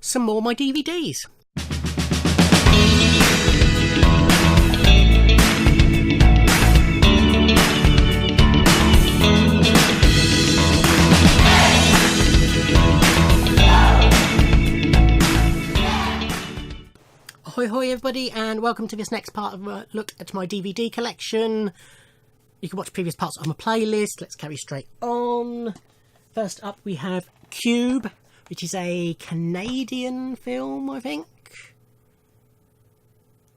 some more of my DVDs. Ahoy hoy everybody, and welcome to this next part of a look at my DVD collection. You can watch previous parts on my playlist. Let's carry straight on. First up we have Cube, which is a Canadian film, I think.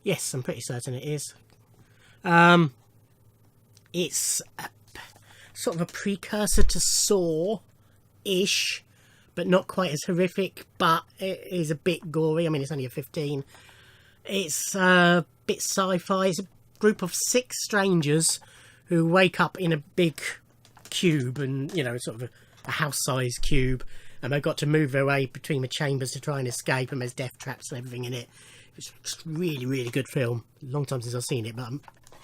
Yes, I'm pretty certain it is. It's sort of a precursor to Saw-ish, but not quite as horrific, but it is a bit gory. I mean, it's only a 15. It's a bit sci-fi. It's a group of 6 strangers who wake up in a big cube, and, you know, sort of a house-sized cube, and they've got to move their way between the chambers to try and escape, and there's death traps and everything in it. It's just really, really good film. Long time since I've seen it, but I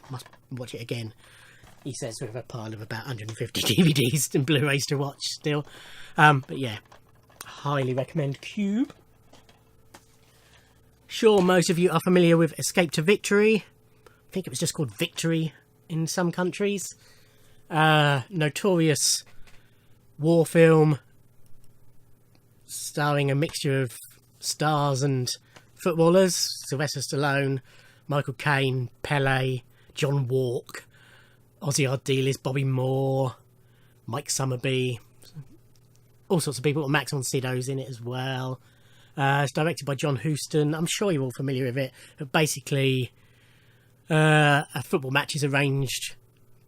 must watch it again. He says we have a pile of about 150 DVDs and Blu-rays to watch still. But yeah, highly recommend Cube. Sure, most of you are familiar with Escape to Victory. I think it was just called Victory in some countries. Notorious war film starring a mixture of stars and footballers. Sylvester Stallone, Michael Caine, Pele, John Walk, Ozzy Ardiles, Bobby Moore, Mike Summerby, all sorts of people. Max von Sydow's in it as well. It's directed by John Huston. I'm sure you're all familiar with it. But basically, a football match is arranged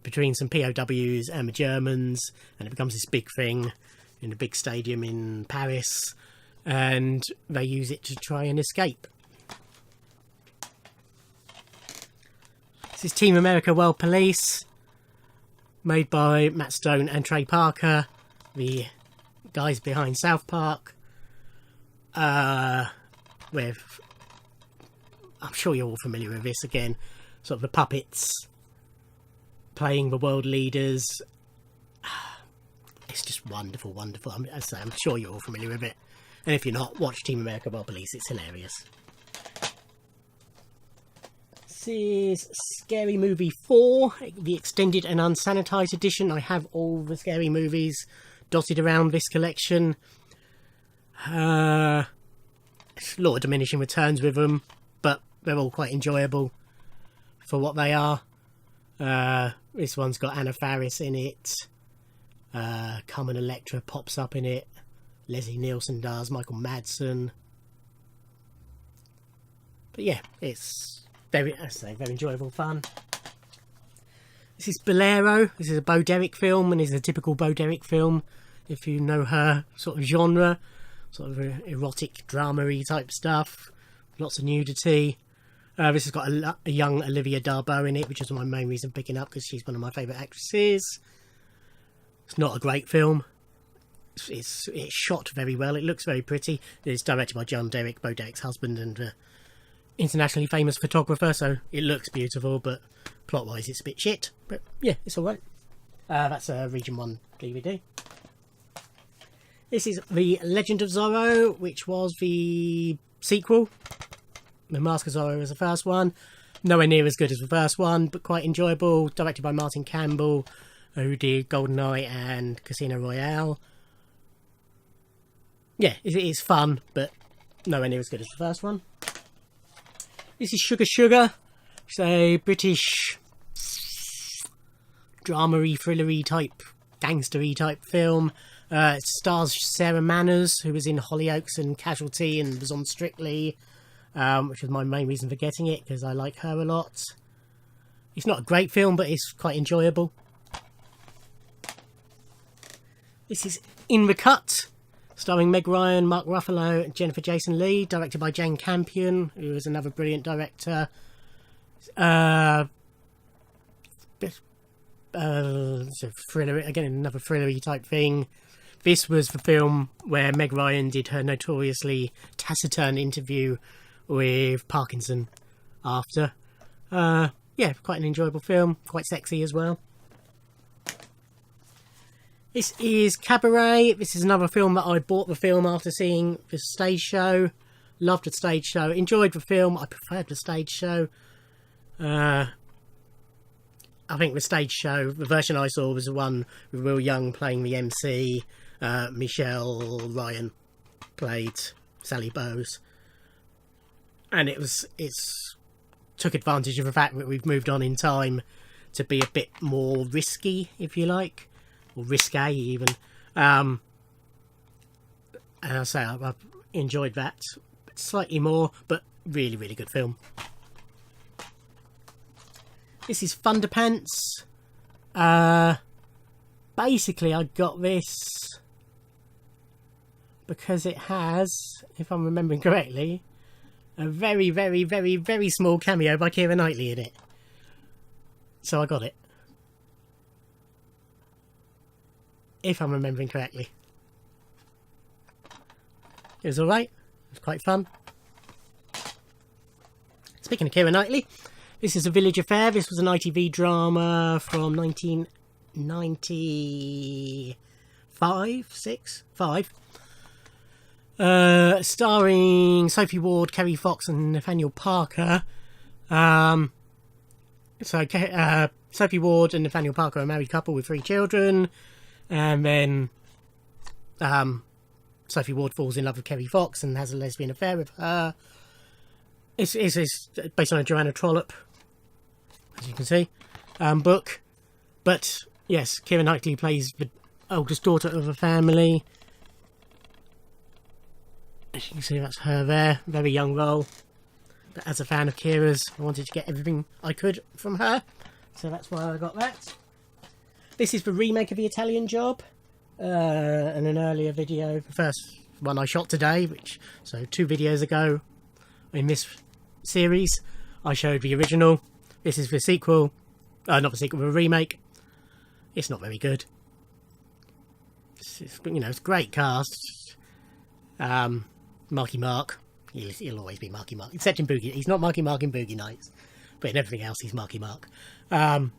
between some POWs and the Germans, and it becomes this big thing in a big stadium in Paris, and they use it to try and escape. This is Team America World Police, made by Matt Stone and Trey Parker, the guys behind South Park. With, I'm sure you're all familiar with this again, sort of the puppets playing the world leaders. It's just wonderful, wonderful. I'm sure you're all familiar with it. And if you're not, watch Team America World Police. It's hilarious. This is Scary Movie 4, the extended and unsanitized edition. I have all the scary movies dotted around this collection. A lot of diminishing returns with them, but they're all quite enjoyable for what they are. This one's got Anna Faris in it. Carmen Electra pops up in it. Leslie Nielsen does. Michael Madsen. But yeah, it's very enjoyable fun. This is Bolero. This is a Bo Derek film, and is a typical Bo Derek film, if you know her sort of genre. Sort of erotic, drama-y type stuff. Lots of nudity. This has got a young Olivia Darbo in it, which is my main reason for picking up, because she's one of my favourite actresses. It's not a great film. It's shot very well. It looks very pretty. It's directed by John Derek, Bo Derek's husband, and internationally famous photographer, so it looks beautiful, but plot-wise it's a bit shit. But yeah, it's alright. That's a Region 1 DVD. This is the Legend of Zorro, which was the sequel. The Mask of Zorro was the first one. Nowhere near as good as the first one, but quite enjoyable. Directed by Martin Campbell, who did GoldenEye and Casino Royale. Yeah, it is fun, but nowhere near as good as the first one. This is Sugar Sugar. It's a British drama-y, thriller-y type, gangster-y type film. It stars Sarah Manners, who was in Hollyoaks and Casualty and was on Strictly, which was my main reason for getting it, because I like her a lot. It's not a great film, but it's quite enjoyable. This is In the Cut, starring Meg Ryan, Mark Ruffalo and Jennifer Jason Leigh, directed by Jane Campion, who is another brilliant director. It's a thriller, again, another thriller-y type thing. This was the film where Meg Ryan did her notoriously taciturn interview with Parkinson after. Yeah, quite an enjoyable film, quite sexy as well. This is Cabaret. This is another film that I bought the film after seeing the stage show. Loved the stage show. Enjoyed the film. I preferred the stage show. I think the stage show, the version I saw, was the one with Will Young playing the MC. Michelle Ryan played Sally Bowes. And it's took advantage of the fact that we've moved on in time to be a bit more risky, if you like. Or risque even. And I say I've enjoyed that slightly more, but really, really good film. This is Fundypence. Basically, I got this because it has, if I'm remembering correctly, a very, very, very, very small cameo by Keira Knightley in it. So I got it. If I'm remembering correctly. It was alright. It was quite fun. Speaking of Keira Knightley, this is A Village Affair. This was an ITV drama from 1995, 6, 5. Starring Sophie Ward, Kerry Fox and Nathaniel Parker. Sophie Ward and Nathaniel Parker are a married couple with 3 children. And then Sophie Ward falls in love with Kerry Fox and has a lesbian affair with her. It's based on a Joanna Trollope, as you can see, book. But yes, Keira Knightley plays the oldest daughter of a family. As you can see, that's her there. Very young role. But as a fan of Keira's, I wanted to get everything I could from her. So that's why I got that. This is the remake of The Italian Job. And an earlier video, the first one I shot today, so 2 videos ago in this series, I showed the original. This is the sequel. Not the sequel, the remake. It's not very good. It's a great cast. Marky Mark. He'll always be Marky Mark, except in Boogie. He's not Marky Mark in Boogie Nights, but in everything else he's Marky Mark. I'm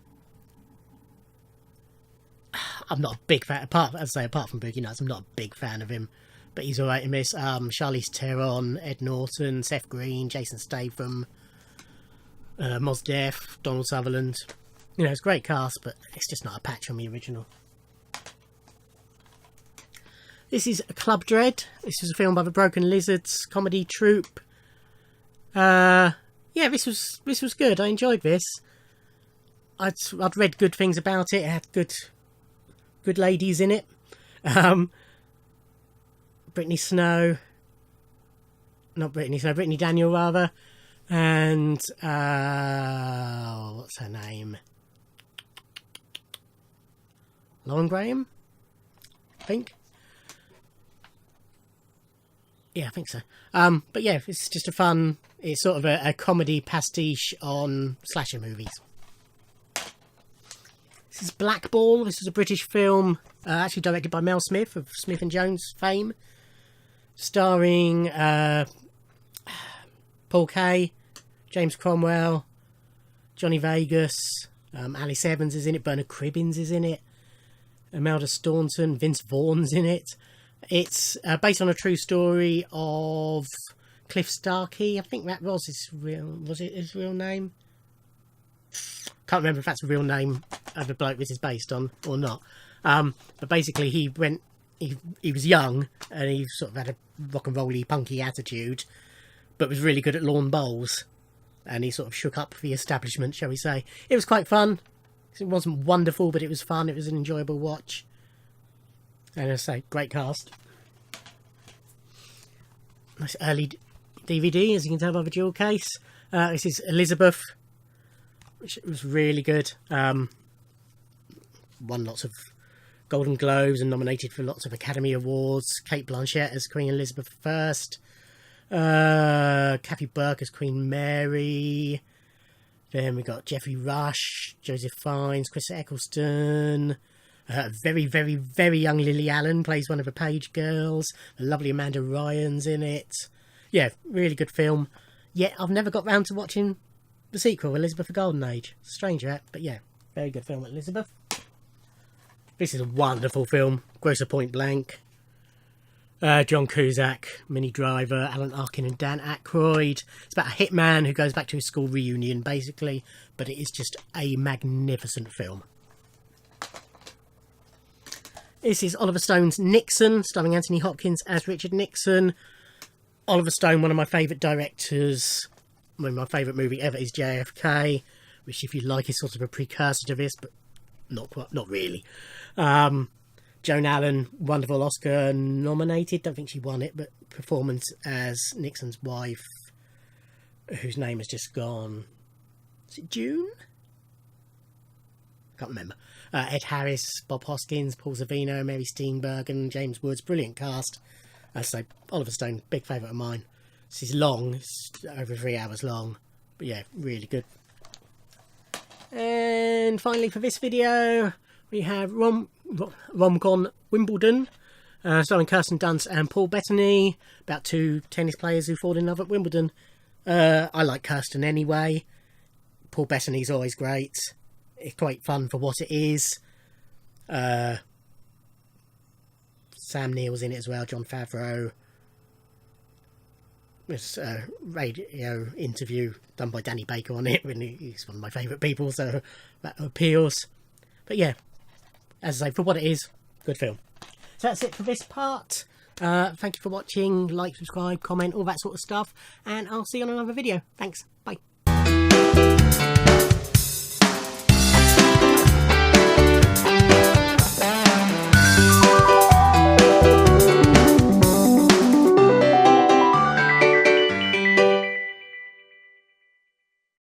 not a big fan, apart from Boogie Nights, I'm not a big fan of him, but he's alright in this. Charlize Theron, Ed Norton, Seth Green, Jason Statham, Mos Def, Donald Sutherland. It's a great cast, but it's just not a patch on the original. This is Club Dread. This is a film by the Broken Lizards comedy troupe. Yeah, this was good. I enjoyed this. I'd read good things about it. It had good ladies in it. Brittany Daniel rather, and what's her name? Lauren Graham, I think. Yeah, I think so. But yeah, it's just it's sort of a comedy pastiche on slasher movies. This is Blackball. This is a British film, actually directed by Mel Smith of Smith & Jones fame, starring Paul Kay, James Cromwell, Johnny Vegas, Alice Evans is in it, Bernard Cribbins is in it, Imelda Staunton, Vince Vaughn's in it. It's based on a true story of Cliff Starkey. I think that was his real name? Can't remember if that's the real name of the bloke this is based on or not. But basically he was young and he sort of had a rock and rolly punky attitude, but was really good at lawn bowls, and he sort of shook up the establishment, shall we say. It was quite fun. It wasn't wonderful, but it was fun. It was an enjoyable watch. And as I say, great cast. Nice early DVD, as you can tell by the jewel case. This is Elizabeth, which was really good. Won lots of Golden Globes and nominated for lots of Academy Awards. Kate Blanchett as Queen Elizabeth I. Kathy Burke as Queen Mary. Then we got Geoffrey Rush, Joseph Fiennes, Chris Eccleston. Very, very, very young Lily Allen plays one of the page girls. The lovely Amanda Ryan's in it. Yeah, really good film. Yet I've never got round to watching the sequel, Elizabeth the Golden Age. Strange that, but yeah, very good film, Elizabeth. This is a wonderful film. Grocer Point Blank. John Cusack, Minnie Driver, Alan Arkin and Dan Aykroyd. It's about a hitman who goes back to his school reunion, basically. But it is just a magnificent film. This is Oliver Stone's Nixon, starring Anthony Hopkins as Richard Nixon. Oliver Stone, one of my favourite directors. I mean, my favourite movie ever is JFK, which, if you like, is sort of a precursor to this, but not really. Joan Allen, wonderful Oscar nominated. Don't think she won it, but performance as Nixon's wife, whose name has just gone. Is it June? Can't remember. Ed Harris, Bob Hoskins, Paul Savino, Mary Steenburgen, James Woods. Brilliant cast. So Oliver Stone, big favourite of mine. This is long. It's over 3 hours long. But yeah, really good. And finally for this video, we have Rom-Com Wimbledon, starring Kirsten Dunst and Paul Bettany, about two tennis players who fall in love at Wimbledon. I like Kirsten anyway. Paul Bettany's always great. It's quite fun for what it is. Sam Neill's in it as well, Jon Favreau. There's a radio interview done by Danny Baker on it, and he's one of my favourite people, so that appeals. But yeah, as I say, for what it is, good film. So that's it for this part. Thank you for watching. Like, subscribe, comment, all that sort of stuff, and I'll see you on another video. Thanks. Bye.